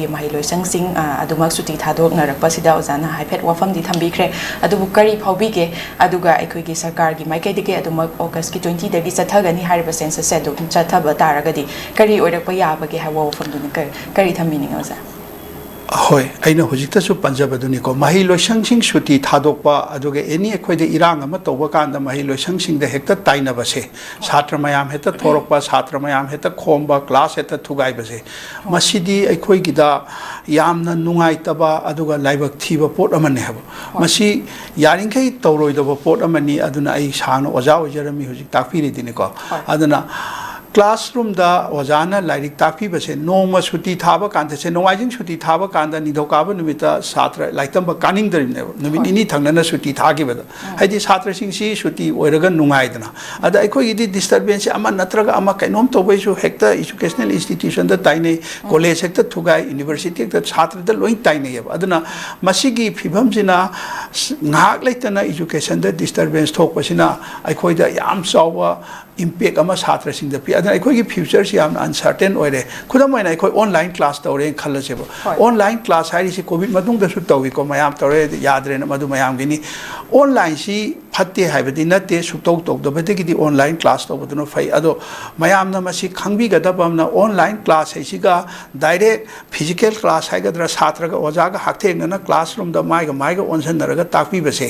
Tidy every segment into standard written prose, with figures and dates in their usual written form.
ꯑꯩꯈꯣꯏꯒꯤ ꯃꯍꯩꯂꯣꯏꯁꯪꯁꯤꯡ ꯑꯗꯨꯃꯛ ꯁꯨꯇꯤ ꯊꯥꯗꯣꯛꯅꯔꯛꯄꯁꯤꯗ ꯑꯣꯖꯥꯅ ꯍꯥꯏꯐꯦꯠ ꯋꯥꯐꯝꯗꯤ ꯊꯝꯕꯤꯈ꯭ꯔꯦ ꯑꯗꯨꯕꯨ ꯀꯔꯤ ꯐꯥꯎꯕꯤꯒꯦ ꯑꯗꯨꯒ ꯑꯩꯈꯣꯏꯒꯤ ꯁꯔꯀꯥꯔꯒꯤ ꯃꯥꯏꯀꯩꯗꯒꯤ ꯑꯗꯨꯃꯛ ꯑꯣꯒꯁꯀꯤ 20ꯗꯒꯤ ꯆꯠꯊꯒꯅꯤ ꯍꯥꯏꯔꯤꯕ ꯁꯦꯟꯁꯁꯁꯦ ꯑꯗꯨꯝ ꯆꯠꯊꯕ ꯇꯥꯔꯒꯗꯤ ꯀꯔꯤ ꯑꯣꯏꯔꯛꯄ ꯌꯥꯕꯒꯦ ꯍꯥꯏꯕ ꯋꯥꯐꯝꯗꯨꯅ ꯀꯔꯤ ꯊꯝꯕꯤꯅꯤꯡꯉꯤ ꯑꯣꯖꯥ? ꯍꯣꯏ ꯑꯩꯅ ꯍꯧꯖꯤꯛꯇꯁꯨ ꯄꯟꯖꯕꯗꯨꯅꯤꯀꯣ ꯃꯍꯩꯂꯣꯏꯁꯪꯁꯤꯡ ꯁꯨꯇꯤ ꯊꯥꯗꯣꯛꯄ ꯑꯗꯨꯒ ꯑꯦꯅꯤ ꯑꯩꯈꯣꯏꯗ ꯏꯔꯥꯡ ꯑꯃ ꯇꯧꯕ ꯀꯥꯟꯗ ꯃꯍꯩꯂꯣꯏꯁꯪꯁꯤꯡꯗ ꯍꯦꯛꯇ ꯇꯥꯏꯅꯕꯁꯦ ꯁꯥꯇ꯭ꯔ ꯃꯌꯥꯝ ꯍꯦꯛꯇ ꯊꯣꯔꯛꯄ ꯁꯥꯇ꯭ꯔ ꯃꯌꯥꯝ ꯍꯦꯛꯇ ꯈꯣꯝꯕ ꯀ꯭ꯂꯥꯁ ꯍꯦꯛꯇ ꯊꯨꯒꯥꯏꯕꯁꯦ ꯃꯁꯤꯗꯤ ꯑꯩꯈꯣꯏꯒꯤꯗ ꯌꯥꯝꯅ ꯅꯨꯡꯉꯥꯏꯇꯕ ꯑꯗꯨꯒ ꯂꯥꯏꯕꯛ ꯊꯤꯕ ꯄꯣꯠ ꯑꯃꯅꯤ ꯍꯥꯏꯕ ꯃꯁꯤ ꯌꯥꯔꯤꯈꯩ ꯇꯧꯔꯣꯏꯗꯕ ꯄꯣꯠ ꯑꯃꯅꯤ ꯑꯗꯨꯅ ꯑꯩ ꯁꯥꯡꯅ ꯑꯣꯖꯥ ꯑꯣꯏꯖꯔꯝꯃꯤ ꯍꯧꯖꯤꯛ ꯇꯥꯛꯄꯤꯔꯤꯗꯤꯅꯤꯀꯣ ꯑꯗꯨꯅ क्लासरूमदा ओजाना लाइरिक ताकीबसे नोंमा सुटी थाबा कांदसे नोंवाइजिंग सुटी थाबा कांदा निधोकाबा नुमिता छात्र लाइतंबा कानिंगदरिने नुमित इनी थंगना सुटी थागिबदा हाइदि छात्रसिंगसी सुटी ओइरगा नुंगाइदना अदा अखोइगिदि डिस्टर्बेंस अमा नत्रगा अमा कैनोम तोबैसु हेक्ता एजुकेशनल इंस्टीट्यूशन दा ताइने कॉलेज हेक्ता थुगाइ यूनिवर्सिटी हेक्ता छात्रदा लोइ ताइनेयब अदुना मसिगी फिभमसिना ngahak laitana education da disturbance thokpasina akhoi yam chawa impact ama chhatra sing da pi adana akhoi gi future si yam uncertain oire khudam oina akhoi online class tawre khallasebo online class hari si covid madung da su tawi ko mayam tawre yadre na madu mayam gini online si phatte haibadi natte suktok tok da bade gi online class to baduna fai ado mayam na masi khangbi ga da bamna online class hai si ga direct physical class hai ga dra chhatra ga oja ga hakte na classroom da mai ga onsan naraga ताकि बसे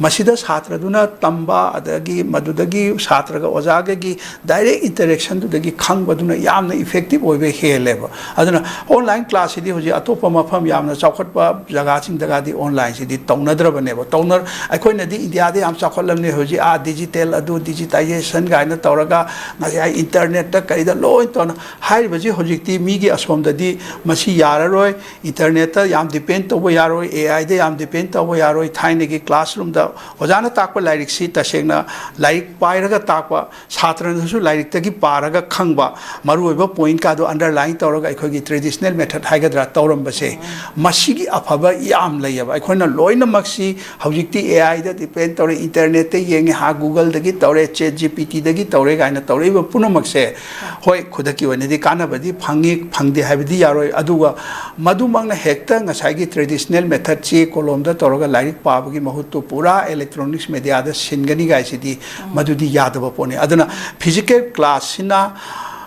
मसीदा छात्र दुना तंबा अदगी मदुदगी छात्र का ओजागे की direct interaction दुदगी खंग बदुना यामना इफेक्टिव ओइबे हेलेब अदुना ऑनलाइन क्लास सिदी होजी अतोप मफम यामना चौखटपा जगह सिंग दगादी ऑनलाइन सिदी तौनद्रबनेब तौनर अखोइना दी इंडिया दे हम चौखटलमने होजी आ डिजिटल अदु डिजिटाइजेशन गाइना तौरगा नसे इंटरनेट ता करिदा लोइ तोना हाइबजी होजिक्ति मीगी असोमददी मसी याररोय इंटरनेट ता याम डिपेंड तोबो यारोय एआई दे याम डिपेंड तोबो यारोय थाइनेगी क्लासरूम दा ओजाना ताकपा लाइरिक सी तसेंगना लाइरिक पाइरगा ताकपा छात्रनसु लाइरिक तगी पारगा खंगबा मरुओइबा पॉइंट का दो अंडरलाइन तौरगा अखोगी ट्रेडिशनल मेथड हाइगद्रा तौरमबसे मसिगी अफबा याम लैयबा अखोइना लोइनमक्सी हौजिक्ति एआई दा डिपेंड तौरे इंटरनेट ते येंगे हा गूगल दगी तौरे चैट जीपीटी दगी तौरे गाइना तौरेबा पुनमक्से होय खुदकी वनेदी कानाबदी फंगी फंगदे हाइबदी यारोय अदुगा मदुमंगना हेक्ता ngसाइगी ट्रेडिशनल मेथड चे कोलमदा तौरगा लाइरिक पाबगी महत्व पूरा इलेक्ट्रॉनिक्स मीडिया दा सिनगनी गाइसिदी मदुदी यादव पोने अदना फिजिकल क्लास सिना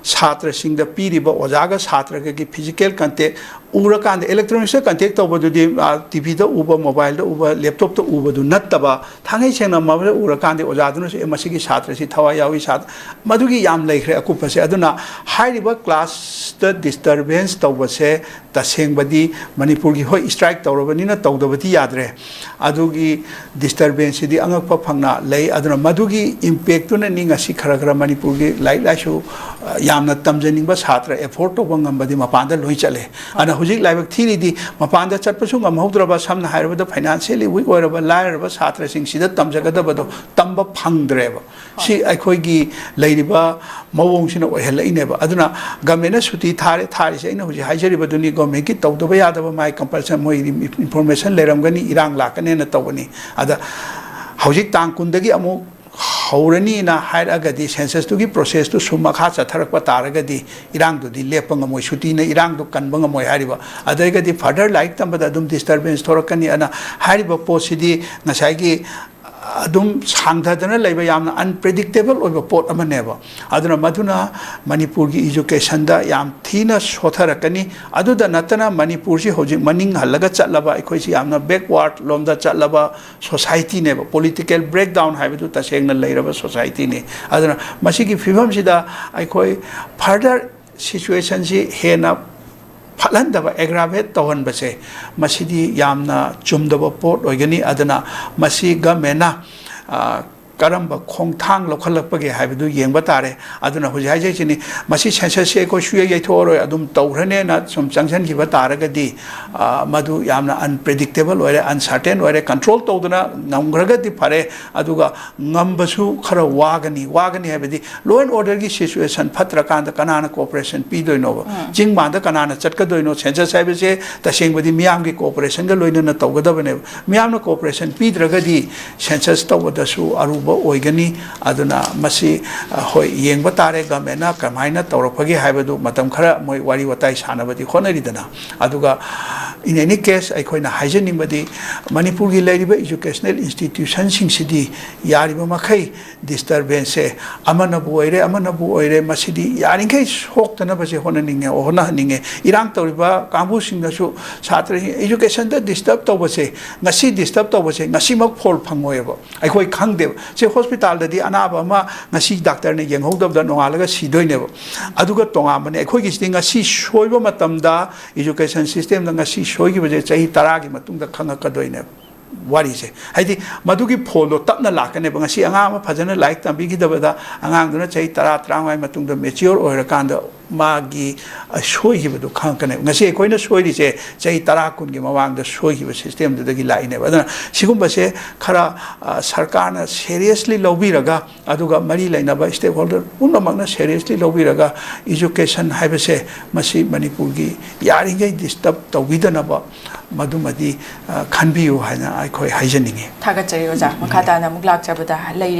छात्र सिंग दा पीरिबा ओजागा छात्र के फिजिकल कंटेक्ट उरकान इलेक्ट्रॉनिक्स कंटेक्ट तौबदुदी टीवी दा उबा मोबाइल दा उबा लैपटॉप दा उबदु नत्तबा थांगै सेंना माबा उरकान ओजादुनसु मसिगी छात्र सि थवा यावी छात्र मदुगी याम लैखरे अकुपसे अदुना हाइरिबा क्लास दा डिस्टर्बेंस तौबसे तसेंगबदी मणिपुर की होय स्ट्राइक तौरबनिना तौदबती यादरे अदुगी डिस्टर्बेंस सिदी अंगकपा फंगना लै अदुना मदुगी इम्पैक्ट तुना निंगसी खरा खरा मणिपुर की लाइक लाइसु यामना तमजनिंगबा छात्र एफोर्ट तौबा ngambadi mapanda loi chale ana hujik laibak thiri di mapanda chatpasu ngamhaudraba samna hairabada financially weak oiraba lairaba छात्र सिंग सिदा तमजगदबदो तंबा फंगद्रेबा si aikoigi leiriba mawongsina ohelaineba aduna government suti thare se aina huji haijribaduni government ki tawdaba yadaba mai compulsion moi information leramgani irang lakane na tawani ada hojik tang kundagi amu haurani na hairagadi census to gi process to sumakha chatharakpa taragadi irang do di lepanga moi suti na irang do kanbanga moi hariba adagadi further like tambada adum disturbance thorakani ana hariba posidi nasai adum sangdadana laiba yamna unpredictable oiba pot amaneba aduna maduna manipur gi education da yam thina sotharakani aduda natana manipur si hoji maning halaga chatlaba ekhoi si yamna backward lomda chatlaba society neba political breakdown haibu tasengna leiraba society ne aduna masigi fibam sida ekhoi further situation si hena फलंदबा aggravate तवन बसे मसीदी यामना चुमदबा pot ओइगनी अदना मसी गमेना करंब खोंथांग लखलपगे हाइबदु येंबा तारे अदुना हुजि हाइजेसिनी मसी census को सुय यथोरो अदुम तौरने ना सम junction की बतारगदी मधु यामना unpredictable ओरे uncertain ओरे कंट्रोल तौदना नमग्रगदी फरे अदुगा ngambsu खरा वागनी हाइबदी लो एंड ऑर्डर की सिचुएशन फत्रकांद कनाना कोऑपरेशन पीदोइनो जिंग मांद कनाना चटकदोइनो सेंसस हाइबसे तसेंगबदी मियाम की कोऑपरेशन ग लोइना तौगदबने मियामना कोऑपरेशन पीद्रगदी सेंसस तौबदसु अरुब ꯇꯧꯒꯗꯕ ꯑꯣꯏꯒꯅꯤ ꯑꯗꯨꯅ ꯃꯁꯤ ꯍꯣꯏ ꯌꯦꯡꯕ ꯇꯥꯔꯦ ꯒꯚꯔꯟꯃꯦꯟꯠꯅ ꯀꯃꯥꯏꯅ ꯇꯧꯔꯛꯄꯒꯦ ꯍꯥꯏꯕꯗꯨ ꯃꯇꯝ ꯈꯔ ꯃꯣꯏ ꯋꯥꯔꯤ ꯋꯥꯇꯥꯏ ꯁꯥꯟꯅꯕꯗꯤ ꯍꯣꯠꯅꯔꯤꯗꯅ ꯑꯗꯨꯒ in any case ꯑꯩꯈꯣꯏꯅ ꯍꯥꯏꯖꯅꯤꯡꯕꯗꯤ ꯃꯅꯤꯄꯨꯔꯒꯤ ꯂꯩꯔꯤꯕ ꯏꯖꯨꯀꯦꯁꯅꯦꯜ ꯏꯟꯁꯇꯤꯇ꯭ꯌꯨꯁꯟꯁꯤꯡꯁꯤꯗꯤ ꯌꯥꯔꯤꯕ ꯃꯈꯩ ꯗꯤꯁꯇꯔꯕꯦꯟꯁꯁꯦ ꯑꯃꯅꯕꯨ ꯑꯣꯏꯔꯦ ꯃꯁꯤꯗꯤ ꯌꯥꯔꯤꯈꯩ ꯁꯣꯛꯇꯅꯕꯁꯦ ꯍꯣꯠꯅꯍꯟꯅꯤꯡꯉꯦ ꯏꯔꯥꯡ ꯇꯧꯔꯤꯕ ꯀꯥꯡꯕꯨꯁꯤꯡꯅꯁꯨ ꯁꯥꯇ꯭ꯔ ꯏꯖꯨꯀꯦꯁꯟꯗ ꯗꯤꯁꯇꯔꯕ ꯇꯧꯕꯁꯦ ꯉꯁꯤ ꯗꯤꯁꯇꯔꯕ ꯇꯧꯕꯁꯦ ꯉꯁꯤꯃꯛ ꯐꯣꯜ ꯐꯪꯉꯣꯏꯕ ꯑꯩꯈꯣꯏ ꯈꯪꯗꯦꯕ ꯁꯦ ꯍꯣꯁꯄꯤꯇꯥꯜꯗꯗꯤ ꯑꯅꯥꯕ ꯑꯃ ꯉꯁꯤ ꯗꯥꯛꯇꯔꯅ ꯌꯦꯡꯍꯧꯗꯕꯗ ꯅꯣꯡꯉꯥꯜꯂꯒ ꯁꯤꯗꯣꯏꯅꯦꯕ ꯑꯗꯨꯒ ꯇꯣꯉꯥꯟꯕꯅꯦ ꯑꯩꯈꯣꯏꯒꯤꯁꯤꯗꯤ ꯉꯁꯤ ꯁꯣꯏꯕ ꯃꯇꯝꯗ ꯏꯖꯨꯀꯦꯁꯟ ꯁꯤꯁꯇꯦꯝꯗ ꯉꯁꯤ ꯁꯣꯏꯈꯤꯕꯁꯦ ꯆꯍꯤ 10ꯒꯤ ꯃꯇꯨꯡꯗ ꯈꯪꯉꯛꯀꯗꯣꯏꯅꯦꯕ ꯋꯥꯔꯤꯁꯦ ꯍꯥꯏꯗꯤ ꯃꯗꯨꯒꯤ ꯐꯣꯜꯗꯣ ꯇꯞꯅ ꯂꯥꯛꯀꯅꯦꯕ ꯉꯁꯤ ꯑꯉꯥꯡ ꯑꯃ ꯐꯖꯅ ꯂꯥꯏꯔꯤꯛ ꯇꯝꯕꯤꯈꯤꯗꯕꯗ ꯑꯉꯥꯡꯗꯨꯅ ꯆꯍꯤ 10 15 ꯃꯇꯨꯡꯗ ꯃꯦꯆꯤꯌꯣꯔ ꯑꯣꯏꯔꯀꯥꯟꯗ ꯃꯥꯒꯤ ꯁꯣꯏꯈꯤꯕꯗꯨ ꯈꯪꯉꯛꯀꯅꯦꯕ ꯉꯁꯤ ꯑꯩꯈꯣꯏꯅ ꯁꯣꯏꯔꯤꯁꯦ ꯆꯍꯤ 10 10ꯒꯤ ꯃꯃꯥꯡꯗ ꯁꯣꯏꯈꯤꯕ ꯁꯤꯁꯇꯦꯝꯗꯨꯗꯒꯤ ꯂꯥꯛꯏꯅꯦꯕ ꯑꯗꯨꯅ ꯁꯤꯒꯨꯝꯕꯁꯦ ꯈꯔ ꯁꯔꯀꯥꯔꯅ ꯁꯦꯔꯤꯌꯁꯂꯤ ꯂꯧꯕꯤꯔꯒ ꯑꯗꯨꯒ ꯃꯔꯤ ꯂꯩꯅꯕ ꯁ꯭ꯇꯦꯛ ꯍꯣꯜꯗꯔ ꯄꯨꯝꯅꯃꯛꯅ ꯁꯦꯔꯤꯌꯁꯂꯤ ꯂꯧꯕꯤꯔꯒ ꯏꯖꯨꯀꯦꯁꯟ ꯍꯥꯏꯕꯁꯦ ꯃꯁꯤ ꯃꯅꯤꯄꯨꯔꯒꯤ ꯌꯥꯔꯤꯉꯩ ꯗꯤꯁꯇꯔꯕ ꯇꯧꯕꯤꯗꯅꯕ ꯃꯗꯨꯃꯗꯤ ꯈꯟꯕꯤꯌꯨ ꯍꯥꯏꯅ ꯑꯩꯈꯣꯏ ꯍꯥꯏꯖꯅꯤꯡꯉꯤ ꯊꯥꯒꯠꯆꯔꯤ ꯑꯣꯖꯥ ꯃꯈꯥ ꯇꯥꯅ ꯑꯃꯨꯛ ꯂꯥꯛꯆꯕꯗ ꯂꯩꯔꯤ